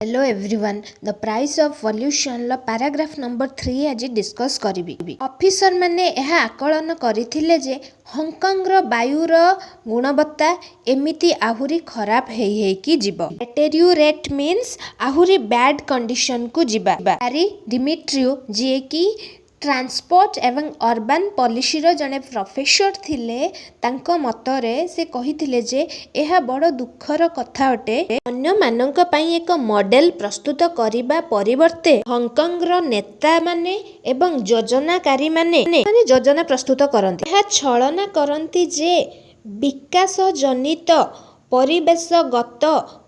Hello everyone the price of pollution ला paragraph number 3 आज discuss करी ऑफिसर माने यह आकलन करथिले जे हांगकांग रो वायुर गुणवत्ता एमिति आहुरी खराब हेई कि जीव डेटेरियोरेट मीन्स आहुरी बैड कंडीशन को जीवा आरी डिमिट्रियो जे कि ट्रांसपोर्ट एवं अर्बन पॉलिसी रो जने प्रोफेसर थिले तांको मतरे से कहिथिले जे एहा बड़ दुखर कथा अटे अन्य मानक पई एक मॉडल प्रस्तुत करिबा परिवर्ते हांगकांग रो नेता माने एवं योजनाकारी माने योजना प्रस्तुत करंती एहा छलना करंती जे विकास जनित परिवेशगत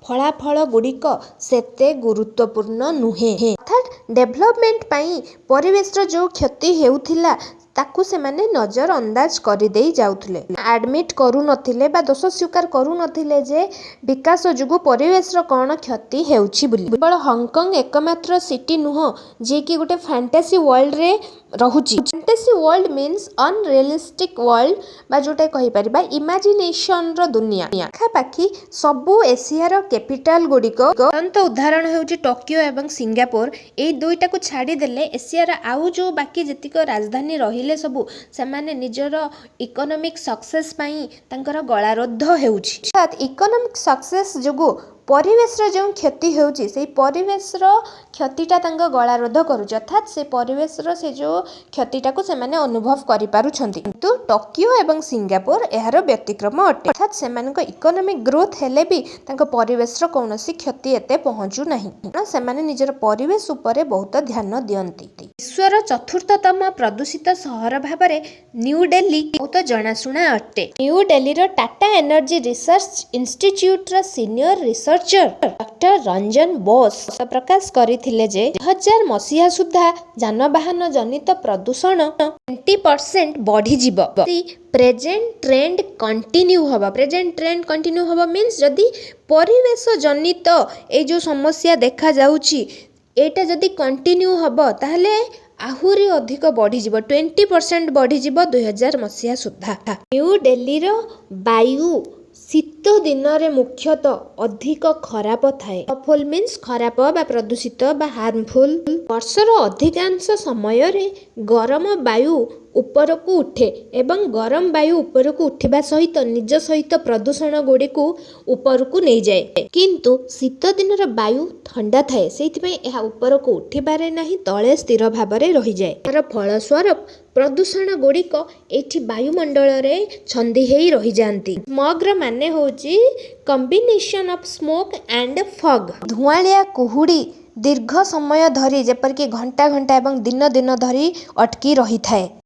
फलाफल गुड़िक सेते गुरुत्वपूर्ण नुहे अर्थात डेभलपमेंट पाई परिवेश जो क्षति हेउथिला ताकू से माने नजर अंदाज कर दे जाउथले एडमिट करू नथिले बा दोष स्वीकार करू नथिले जे विकास जुगु परिवेश रो कोन क्षति हेउछि बुली केवल हांगकांग एकमात्र सिटी नुह जे कि गोटे फैंटेसी वर्ल्ड रे रहुछि fantasy world means unrealistic world बा जोटे कहि परिबा इमेजिनेशन रो दुनिया पाखी सबु एशिया रो कैपिटल गुड़िक तुरंत उदाहरण हेउछि टोक्यो एवं सिंगापुर ए दुईटा को छाड़ी देले एशिया रा आउ जो बाकी जतिक राजधानी रहिले सबु से माने निजर इकोनॉमिक सक्सेस पाई तांकर गलारोध हेउछि अर्थात इकोनॉमिक सक्सेस जोगु परिवेश रो जो क्षति हेउछि से परिवेश रो क्षतिटा तांग गलारोध करूछ अर्थात से परिवेश रो से जो क्षतिटा को से माने अनुभव करि पारुछंती किंतु टोक्यो एवं सिंगापुर एहार व्यतिक्रम अटे अर्थात से मानक इकोनॉमिक ग्रोथ हेले भी तांग परिवेश रो कोनोसी क्षति एते पहुंचू नाही ना से माने निजर परिवेश उपरे बहुत ध्यान दियंती विश्वर चतुर्थतम प्रदूषित शहर भाबरे न्यू दिल्ली बहुत जनाशुना अटे न्यू दिल्ली रो टाटा एनर्जी रिसर्च इंस्टीट्यूट रो senior researcher doctor Ranjan Bose प्रकाश करथिले जे 2000 मसिहा सुद्धा जानवाहन जनित प्रदूषण 20% बढ़ी जीव प्रेजेंट ट्रेंड कंटिन्यू हवा मीन्स जदि परिवेश जनित ए जो समस्या देखा जाउची एटा जदि कंटिन्यू हबो ताहले आहुरी अधिक बढ़ी जीव 20% बढ़ी जीव 2000 मसिहा सुद्धा न्यू दिल्ली रो वायु शीत दिन रे मुख्यतः अधिक खराब थाए फुल मीन्स खराब बा प्रदूषित बा हार्मफुल वर्षर अधिकांश समय रे गरम वायु ऊपर को उठे एवं गरम वायु ऊपर को उठिबा सहित निज सहित प्रदूषण गुडी को ऊपर को नहीं जाए किंतु शीत दिन रे वायु ठंडा थाए सेति पई एहा ऊपर को उठिबारे नाही तळे स्थिर भाबरे रहि जाए तार फल स्वरूप प्रदूषण गुड़िक एठी वायुमंडल रे छंदी हेई रही जांती स्मॉग र माने होची combination of smoke and fog धुआलिया कुहुड़ी दीर्घ समय धरी जेपर कि घंटा घंटा एवं दिन दिन धरी अटकी रही थाए।